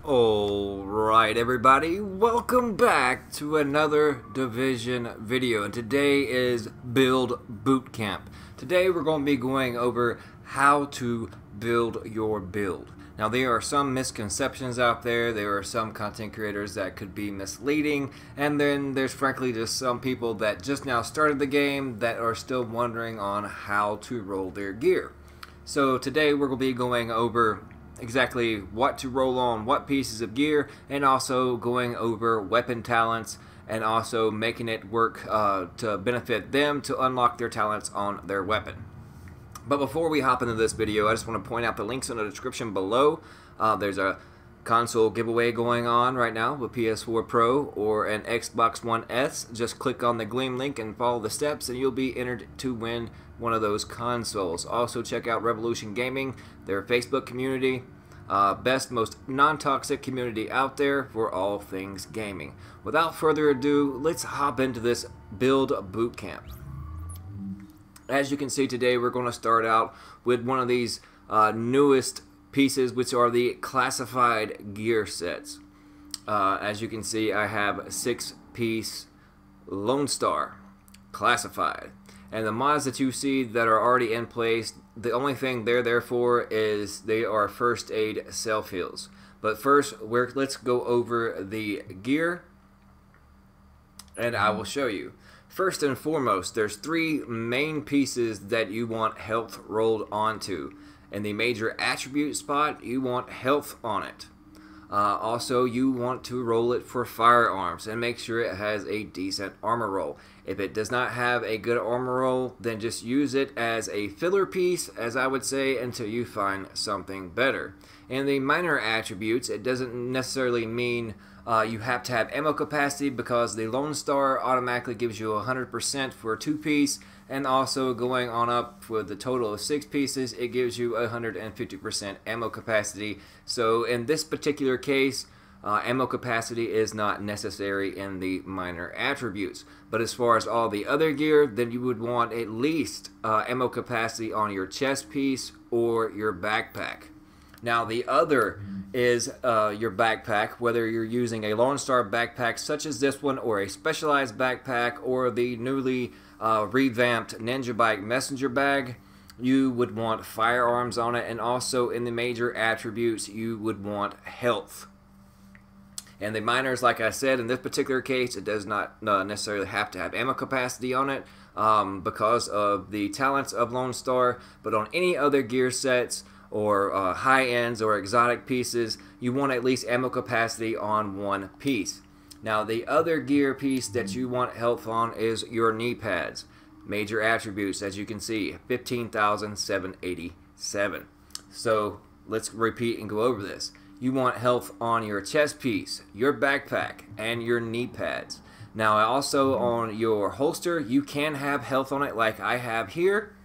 Alright everybody, welcome back to another Division video, and today is Build Bootcamp. Today we're going to be going over how to build your build. Now there are some misconceptions out there, there are some content creators that could be misleading, and then there's frankly just some people that just now started the game that are still wondering on how to roll their gear. So today we're going to be going over exactly what to roll on what pieces of gear, and also going over weapon talents and also making it work to benefit them to unlock their talents on their weapon. But before we hop into this video, I just want to point out the links in the description below. There's a console giveaway going on right now with PS4 Pro or an Xbox One S. Just click on the Gleam link and follow the steps and you'll be entered to win one of those consoles. Also check out Revolution Gaming, their Facebook community. Best, most non-toxic community out there for all things gaming. Without further ado, let's hop into this Build Bootcamp. As you can see today, we're going to start out with one of these newest pieces, which are the classified gear sets. As you can see, I have a 6-piece Lone Star classified, and the mods that you see that are already in place, the only thing they're there for is they are first aid self heals. But first, let's go over the gear, and I will show you. First and foremost, there's 3 main pieces that you want health rolled onto. In the major attribute spot, you want health on it. Also, you want to roll it for firearms and make sure it has a decent armor roll. If it does not have a good armor roll, then just use it as a filler piece, as I would say, until you find something better. In the minor attributes, it doesn't necessarily mean you have to have ammo capacity, because the Lone Star automatically gives you 100% for a 2-piece, and also going on up for the total of 6 pieces, it gives you 150% ammo capacity. So in this particular case, ammo capacity is not necessary in the minor attributes. But as far as all the other gear, then you would want at least ammo capacity on your chest piece or your backpack. Now the other is your backpack, whether you're using a Lone Star backpack such as this one, or a specialized backpack, or the newly revamped Ninja Bike messenger bag. You would want firearms on it, and also in the major attributes you would want health. And the minors, like I said, in this particular case, it does not necessarily have to have ammo capacity on it because of the talents of Lone Star. But on any other gear sets or high ends or exotic pieces, you want at least ammo capacity on 1 piece. Now the other gear piece that you want health on is your knee pads. Major attributes, as you can see, 15,787. So let's repeat and go over this. You want health on your chest piece, your backpack, and your knee pads. Now also on your holster, you can have health on it like I have here,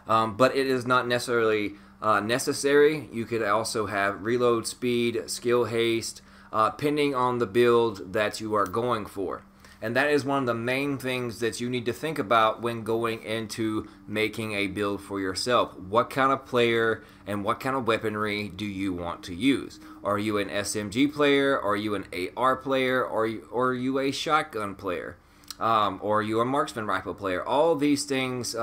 but it is not necessarily necessary. You could also have reload speed, skill haste, depending on the build that you are going for. And that is one of the main things that you need to think about when going into making a build for yourself. What kind of player and what kind of weaponry do you want to use? Are you an SMG player? Are you an AR player? Or are you a shotgun player? Or are you a marksman rifle player? All these things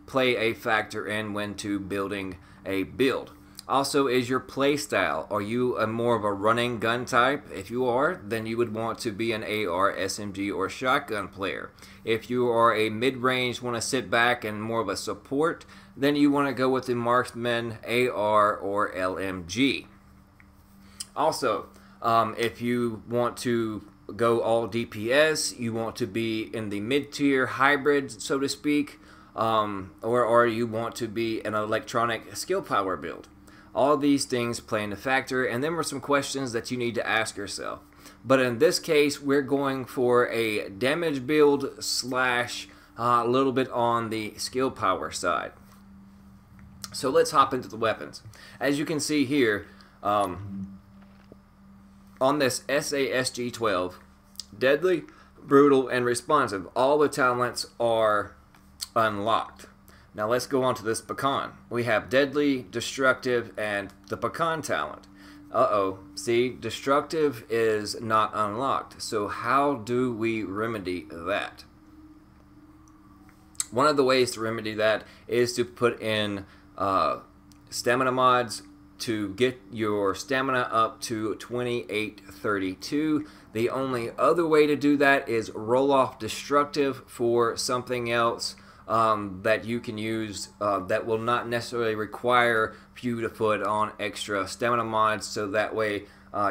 play a factor in when to building a build. Also, is your play style. Are you more of a running gun type? If you are, then you would want to be an AR, SMG, or shotgun player. If you are a mid-range, want to sit back and more of a support, then you want to go with the marksman, AR, or LMG. Also, if you want to go all DPS, you want to be in the mid-tier hybrid, so to speak, or you want to be an electronic skill power build. All these things play into factor, and then were some questions that you need to ask yourself. But in this case, we're going for a damage build slash a little bit on the skill power side. So let's hop into the weapons. As you can see here, on this SASG-12, Deadly, Brutal, and Responsive, all the talents are unlocked. Now let's go on to this Pecan. We have Deadly, Destructive, and the Pecan talent. Uh-oh. See, destructive is not unlocked. So how do we remedy that? One of the ways to remedy that is to put in stamina mods to get your stamina up to 2832. The only other way to do that is roll off destructive for something else that you can use that will not necessarily require you to put on extra stamina mods, so that way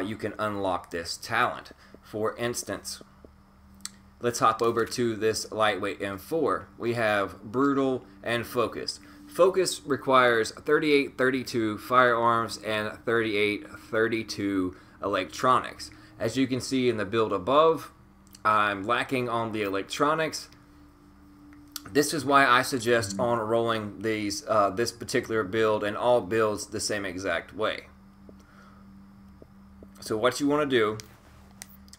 you can unlock this talent. For instance, let's hop over to this lightweight M4. We have brutal and focus. Focus requires 3832 firearms and 3832 electronics. As you can see in the build above, I'm lacking on the electronics. This is why I suggest on rolling these this particular build and all builds the same exact way. So what you want to do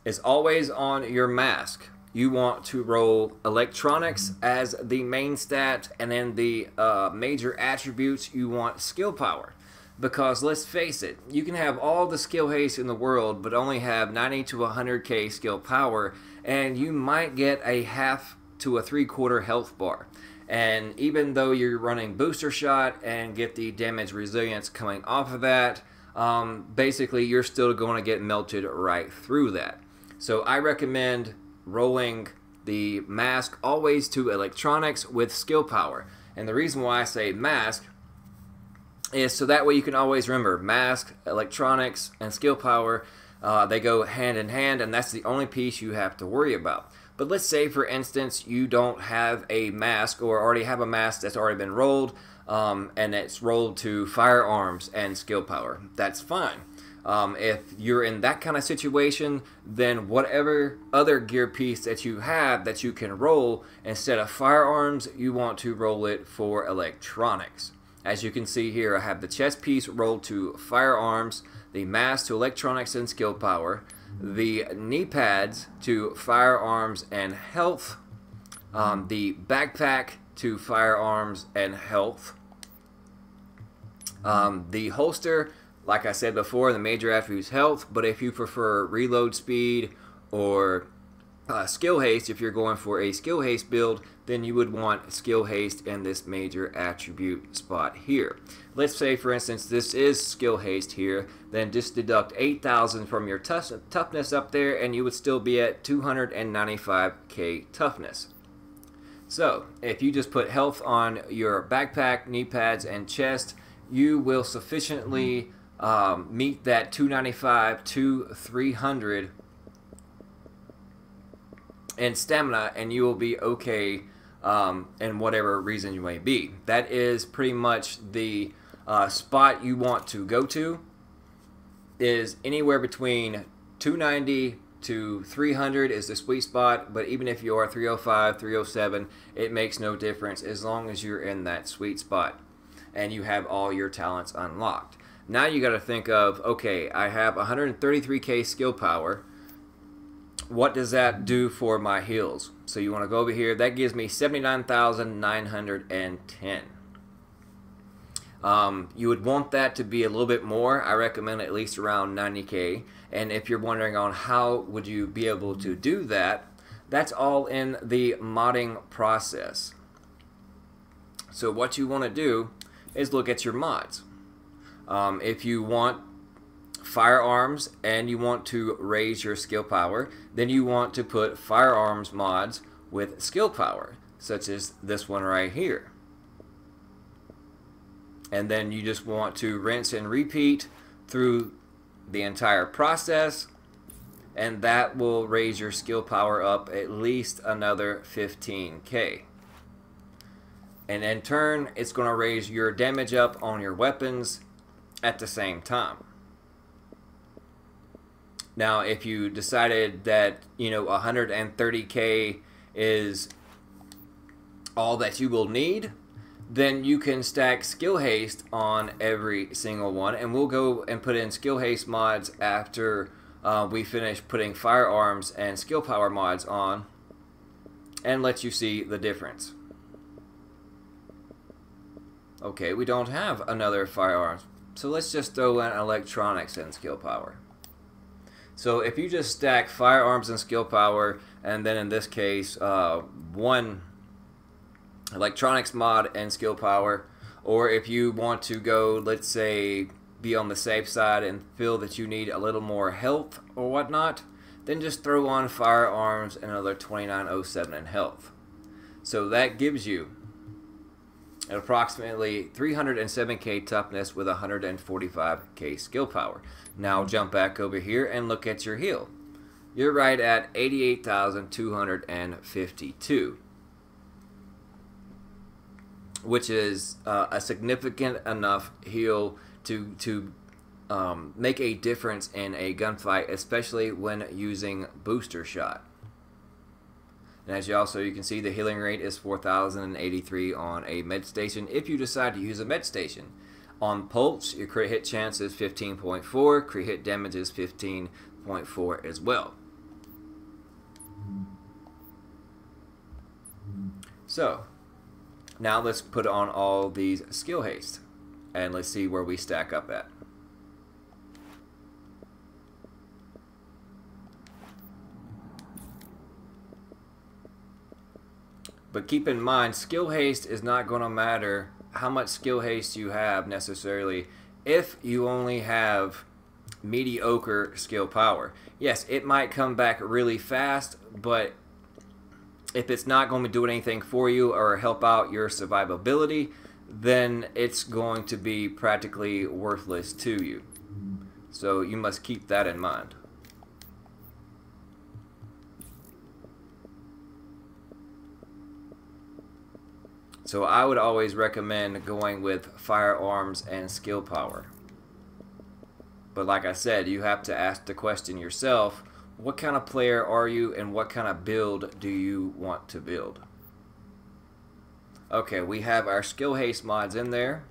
is always on your mask, you want to roll electronics as the main stat, and then the major attributes you want skill power. Because let's face it, you can have all the skill haste in the world but only have 90 to 100k skill power, and you might get a half to a 3/4 health bar. And even though you're running booster shot and get the damage resilience coming off of that, basically you're still going to get melted right through that. So I recommend rolling the mask always to electronics with skill power. And the reason why I say mask is so that way you can always remember mask, electronics, and skill power. They go hand in hand, and that's the only piece you have to worry about. But let's say, for instance, you don't have a mask or already have a mask that's already been rolled, and it's rolled to firearms and skill power. That's fine. If you're in that kind of situation, then whatever other gear piece that you have that you can roll, instead of firearms, you want to roll it for electronics. As you can see here, I have the chest piece rolled to firearms, the mask to electronics and skill power, the knee pads to firearms and health, the backpack to firearms and health, the holster, like I said before, the major attributes health, but if you prefer reload speed or skill haste, if you're going for a skill haste build, then you would want skill haste in this major attribute spot here. Let's say, for instance, this is skill haste here, then just deduct 8,000 from your toughness up there, and you would still be at 295k toughness. So, if you just put health on your backpack, knee pads, and chest, you will sufficiently meet that 295 to 300 in stamina, and you will be okay in whatever reason you may be. That is pretty much the spot you want to go to, is anywhere between 290 to 300 is the sweet spot, but even if you are 305, 307, it makes no difference as long as you're in that sweet spot and you have all your talents unlocked. Now you got to think of, okay, I have 133k skill power. What does that do for my heals? So you want to go over here. That gives me 79,910. You would want that to be a little bit more. I recommend at least around 90k. And if you're wondering on how would you be able to do that, that's all in the modding process. So what you want to do is look at your mods. If you want firearms and you want to raise your skill power, then you want to put firearms mods with skill power, such as this one right here. And then you just want to rinse and repeat through the entire process, and that will raise your skill power up at least another 15k. And in turn, it's going to raise your damage up on your weapons at the same time. Now, if you decided that, 130k is all that you will need, then you can stack skill haste on every single one, and we'll go and put in skill haste mods after we finish putting firearms and skill power mods on, and let you see the difference. Okay, we don't have another firearms So let's just throw in electronics and skill power. So if you just stack firearms and skill power, and then in this case, one electronics mod and skill power, or if you want to go, let's say, be on the safe side and feel that you need a little more health or whatnot, then just throw on firearms and another 2907 in health. So that gives you approximately 307k toughness with 145k skill power. Now jump back over here and look at your heal. You're right at 88,252, which is a significant enough heal to make a difference in a gunfight, especially when using booster shot. And as you can see, the healing rate is 4,083 on a med station if you decide to use a med station. On Pulse, your crit hit chance is 15.4, crit hit damage is 15.4 as well. So, now let's put on all these skill haste, and let's see where we stack up at. But keep in mind, skill haste is not going to matter how much skill haste you have necessarily if you only have mediocre skill power. Yes, it might come back really fast, but if it's not going to do anything for you or help out your survivability, then it's going to be practically worthless to you. So you must keep that in mind. So I would always recommend going with firearms and skill power. But like I said, you have to ask the question yourself, what kind of player are you and what kind of build do you want to build? Okay, we have our skill haste mods in there.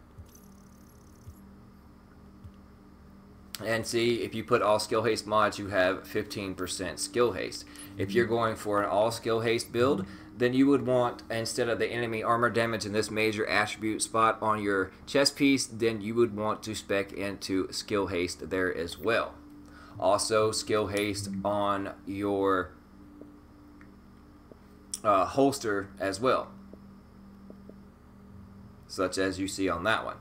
And see, if you put all skill haste mods, you have 15% skill haste. If you're going for an all skill haste build, then you would want, instead of the enemy armor damage in this major attribute spot on your chest piece, then you would want to spec into skill haste there as well. Also, skill haste on your holster as well, such as you see on that one.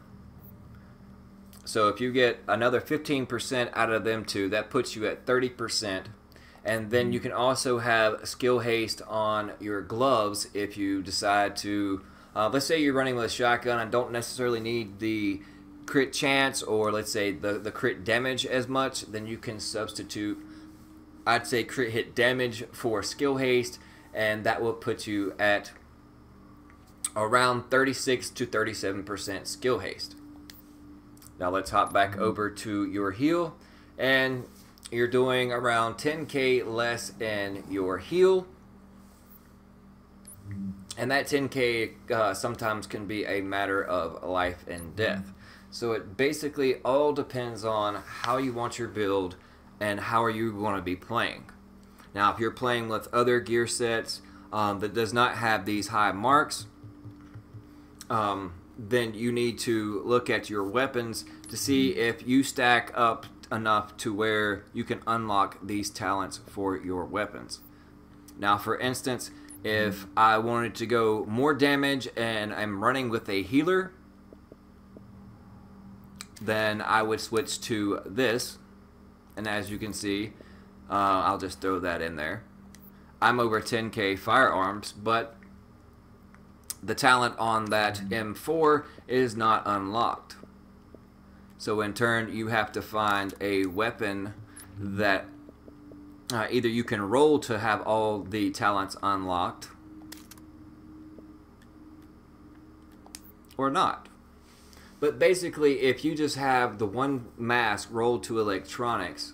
So if you get another 15% out of them two, that puts you at 30%. And then you can also have skill haste on your gloves if you decide to, let's say you're running with a shotgun and don't necessarily need the crit chance or let's say the crit damage as much, then you can substitute, I'd say, crit hit damage for skill haste, and that will put you at around 36 to 37% skill haste. Now let's hop back over to your heal, and you're doing around 10k less in your heal, and that 10k sometimes can be a matter of life and death. So it basically all depends on how you want your build and how are you going to be playing. Now if you're playing with other gear sets that does not have these high marks, then you need to look at your weapons to see if you stack up enough to where you can unlock these talents for your weapons. Now for instance, if I wanted to go more damage and I'm running with a healer, then I would switch to this, and as you can see, I'll just throw that in there. I'm over 10k firearms, but the talent on that M4 is not unlocked. So in turn, you have to find a weapon that either you can roll to have all the talents unlocked or not. But basically, if you just have the one mask rolled to electronics,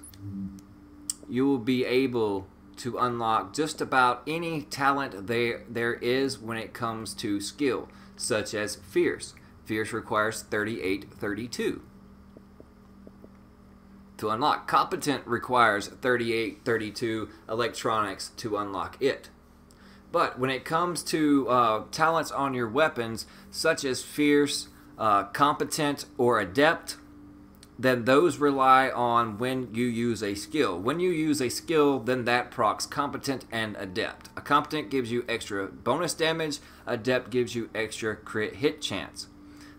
you will be able to unlock just about any talent there is when it comes to skill, such as Fierce. Fierce requires 3832 to unlock. Competent requires 3832 electronics to unlock it. But when it comes to talents on your weapons, such as Fierce, Competent, or Adept, then those rely on when you use a skill. When you use a skill, then that procs competent and adept. A competent gives you extra bonus damage, adept gives you extra crit hit chance.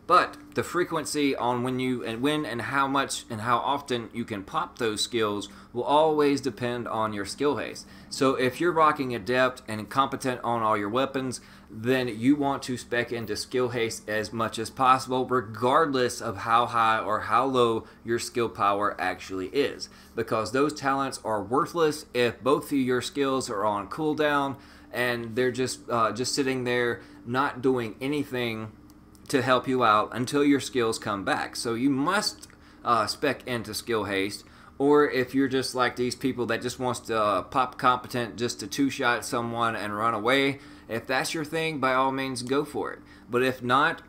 But the frequency on when and how much and how often you can pop those skills will always depend on your skill haste. So if you're rocking adept and competent on all your weapons, then you want to spec into skill haste as much as possible, regardless of how high or how low your skill power actually is, because those talents are worthless if both of your skills are on cooldown and they're just sitting there not doing anything to help you out until your skills come back. So you must spec into skill haste, or if you're just like these people that just wants to pop competent just to two-shot someone and run away, if that's your thing, by all means go for it. But if not,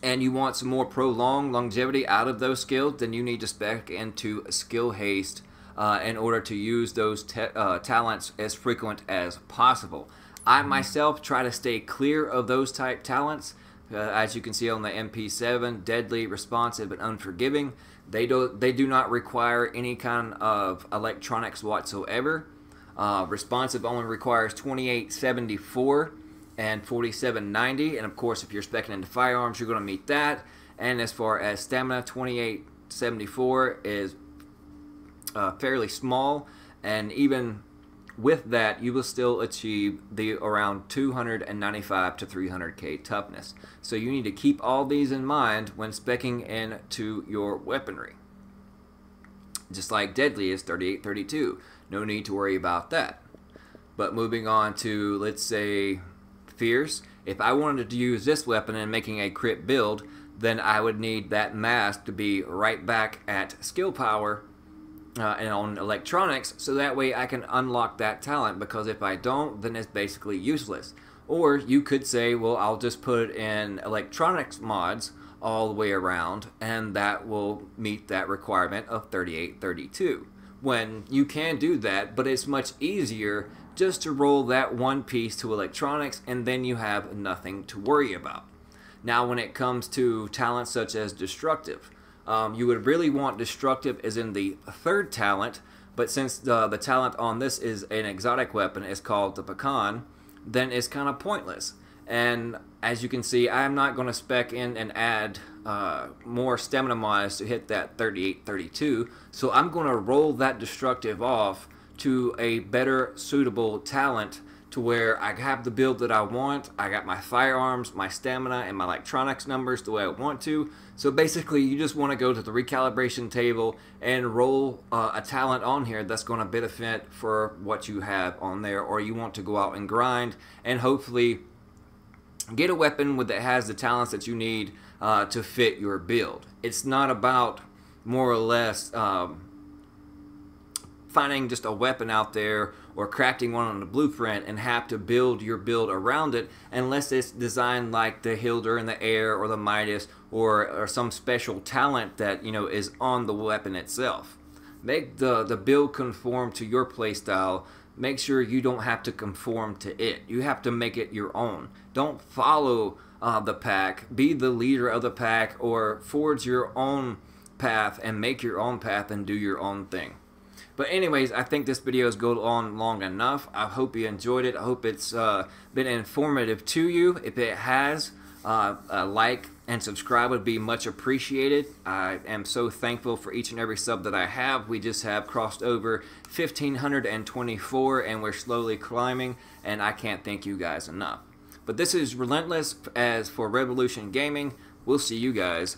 and you want some more prolonged longevity out of those skills, then you need to spec into skill haste in order to use those talents as frequent as possible. I myself try to stay clear of those type talents. As you can see on the MP7, deadly, responsive, and unforgiving. They do not require any kind of electronics whatsoever. Responsive only requires 2874 and 4790, and of course, if you're specing into firearms, you're going to meet that. And as far as stamina, 2874 is fairly small, and even with that, you will still achieve the around 295 to 300k toughness. So you need to keep all these in mind when specking into your weaponry. Just like deadly is 3832. No need to worry about that. But moving on to, let's say, fierce. If I wanted to use this weapon in making a crit build, then I would need that mask to be right back at skill power and on electronics, so that way I can unlock that talent, because if I don't, then it's basically useless. Or you could say, well, I'll just put it in electronics mods all the way around, and that will meet that requirement of 3832. When you can do that, but it's much easier just to roll that one piece to electronics, and then you have nothing to worry about. Now when it comes to talents such as destructive, you would really want destructive as in the third talent, but since the talent on this is an exotic weapon, it's called the pecan, then it's kind of pointless. And as you can see, I'm not going to spec in and add more stamina mods to hit that 3832, so I'm going to roll that destructive off to a better suitable talent, to where I have the build that I want. I got my firearms, my stamina, and my electronics numbers the way I want to. So basically, you just want to go to the recalibration table and roll a talent on here that's going to benefit for what you have on there, or you want to go out and grind and hopefully get a weapon that has the talents that you need to fit your build. It's not about more or less finding just a weapon out there or crafting one on the blueprint and have to build your build around it, unless it's designed like the Hilder in the air or the Midas or some special talent that, you know, is on the weapon itself. Make the build conform to your playstyle. Make sure you don't have to conform to it. You have to make it your own. Don't follow the pack. Be the leader of the pack, or forge your own path and make your own path and do your own thing. But anyways, I think this video has gone on long enough. I hope you enjoyed it. I hope it's been informative to you. If it has, a like and subscribe would be much appreciated. I am so thankful for each and every sub that I have. We just have crossed over 1,524 and we're slowly climbing, and I can't thank you guys enough. But this is Relentless as for Revolution Gaming. We'll see you guys